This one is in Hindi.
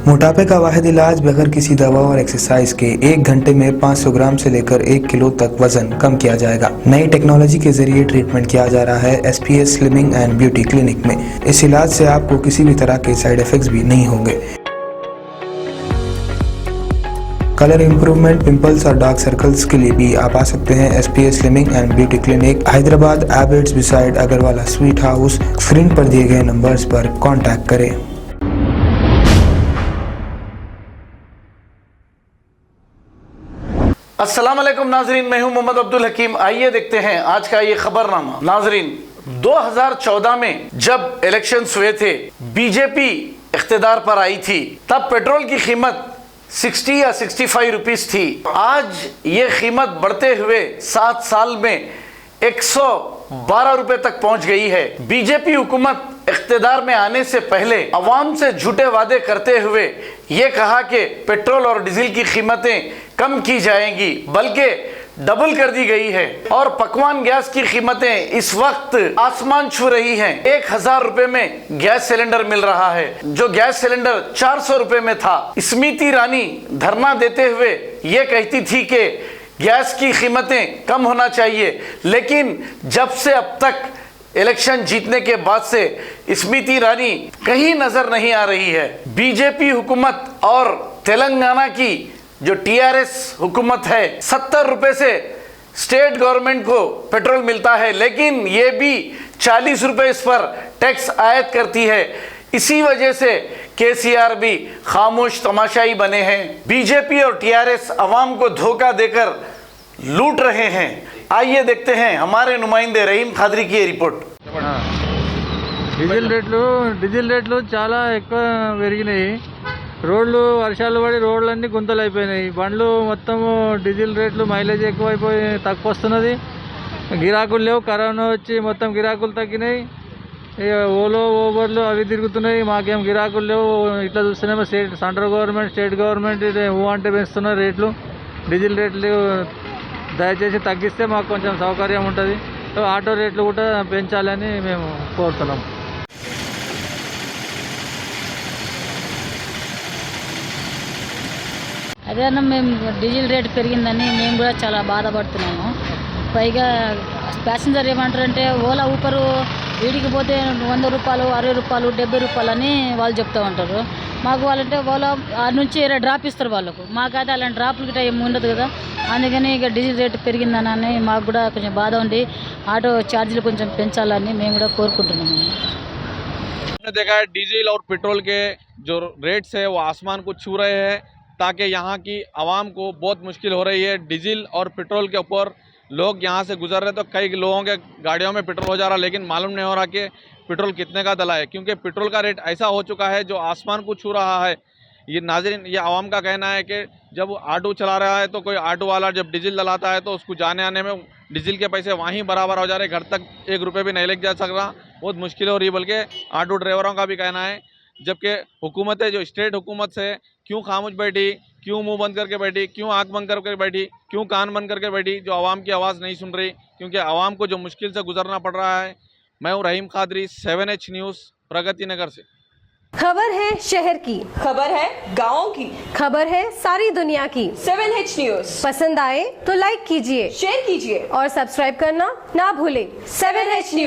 मोटापे का वाहिद इलाज बगैर किसी दवा और एक्सरसाइज के 1 घंटे में 500 ग्राम से लेकर 1 किलो तक वजन कम किया जाएगा। नई टेक्नोलॉजी के जरिए ट्रीटमेंट किया जा रहा है SPS slimming and beauty clinic में। इस इलाज से आपको किसी भी तरह के साइड इफेक्ट्स भी नहीं होंगे। कलर इंप्रूवमेंट, पिंपल्स और डार्क सर्कल्स के लिए भी आप आ सकते हैं SPS slimming and beauty clinic, Hyderabad, Abids beside Agarwala sweet house. Screen पर दिए गए नंबर्स पर कॉन्टैक्ट करें। अस्सलाम वालेकुम नाजरीन, मैं हूं मोहम्मद अब्दुल हकीम। आइए देखते हैं आज का ये खबरनामा। नाजरीन, 2014 में जब इलेक्शंस हुए थे, बीजेपी इख्तिदार पर आई थी, तब पेट्रोल की कीमत 60 या 65 रुपीस थी। आज ये कीमत बढ़ते हुए 7 साल में 112 रुपए तक पहुंच गई है। बीजेपी हुकूमत इख्तिदार में आने से पहले अवाम से झूठे वादे करते हुए ये कहा कि पेट्रोल और डीजल की कीमतें कम की जाएंगी, बल्कि डबल कर दी गई है और पकवान गैस की कीमतें इस वक्त आसमान छू रही हैं। 1000 रुपए में गैस सिलेंडर मिल रहा है, जो गैस सिलेंडर 400 रुपए में था। स्मृति ईरानी धरना देते हुए ये कहती थी कि गैस की कीमतें कम होना चाहिए, लेकिन जब से अब तक इलेक्शन जीतने के बाद से स्मृति ईरानी कहीं नजर नहीं आ रही है। बीजेपी हुकूमत और तेलंगाना की जो TRS हुकूमत है, 70 रुपए से स्टेट गवर्नमेंट को पेट्रोल मिलता है, लेकिन ये भी 40 रुपए इस पर टैक्स आयद करती है। इसी वजह से KCR भी खामोश तमाशाई बने हैं। बीजेपी और TRS अवाम को धोखा देकर लूट रहे हैं। आइए देखते हैं हमारे नुमाइंदे रहीम खादरी की ये रिपोर्ट। డీజిల్ రేట్లు చాలా ఎక్కువ పెరిగినాయి। రోడ్లు వర్షాలు పడి రోడ్లన్నీ గుంతలు అయిపోయినాయి। బండ్లు మొత్తము డీజిల్ రేట్లు మైలేజ్ ఎక్కువైపోయి తక్కువ వస్తున్నది। గిరాకులు లేవు, కరోనా వచ్చి మొత్తం గిరాకులు తగ్గినాయి। ఇక ఓలో ఓబర్లు అవి తిరుగుతున్నాయి, మాకేం గిరాకులు లేవు। ఇట్లా చూస్తేనేమో సెంట్రల్ గవర్నమెంట్, స్టేట్ గవర్నమెంట్ అంటే పెంచుతున్నారు రేట్లు। డీజిల్ రేట్లు దయచేసి తగ్గిస్తే మాకు కొంచెం సౌకర్యం ఉంటుంది। ఆటో రేట్లు కూడా పెంచాలని మేము కోరుతున్నాం। అదేనా మేము డీజిల్ రేట్ పెరిగిందని మేము కూడా చాలా బాధపడుతున్నాము। పైగా ప్యాసింజర్ ఏమంటారంటే ఓలా ఊపరు వీడికి పోతే 100 రూపాయలు, 60 రూపాయలు, 70 రూపాయలు అని వాళ్ళు చెప్తూ ఉంటారు। మాకు వాళ్ళంటే ఓలా ఆ నుంచి డ్రాప్ ఇస్తారు వాళ్ళకు, మాకైతే అలాంటి డ్రాప్లు గిట్ట ఏమి ఉండదు కదా। అందుకని ఇక డీజిల్ రేటు పెరిగిందని మాకు కూడా కొంచెం బాధ ఉంది। ఆటో ఛార్జీలు కొంచెం పెంచాలని మేము కూడా కోరుకుంటున్నాము। देखा है डीजल और पेट्रोल के जो रेट्स है वो आसमान को छू रहे हैं, ताकि यहाँ की आवाम को बहुत मुश्किल हो रही है। डीजल और पेट्रोल के ऊपर लोग यहाँ से गुजर रहे तो कई लोगों के गाड़ियों में पेट्रोल हो जा रहा, लेकिन मालूम नहीं हो रहा कि पेट्रोल कितने का डला है, क्योंकि पेट्रोल का रेट ऐसा हो चुका है जो आसमान को छू रहा है। ये नाज़रीन, ये आवाम का कहना है कि जब ऑटो चला रहा है तो कोई ऑटो वाला जब डीजल डलाता है तो उसको जाने आने में डीजल के पैसे वहीं बराबर हो जा रहे, घर तक 1 रुपये भी नहीं लेके जा सक रहा, बहुत मुश्किल हो रही है। बल्कि ऑटो ड्राइवरों का भी कहना है, जबकि हुकूमतें जो स्टेट हुकूमत से क्यों खामोश बैठी, क्यों मुंह बंद करके बैठी, क्यों आँख बंद करके बैठी, क्यों कान बंद करके बैठी, जो आवाम की आवाज़ नहीं सुन रही, क्योंकि आवाम को जो मुश्किल से गुजरना पड़ रहा है। मैं हूँ रहीम खादरी, 7H न्यूज़, प्रगति नगर से। खबर है शहर की, खबर है गाँव की, खबर है सारी दुनिया की। 7H न्यूज़ पसंद आए तो लाइक कीजिए, शेयर कीजिए और सब्सक्राइब करना ना भूलें। 7H news.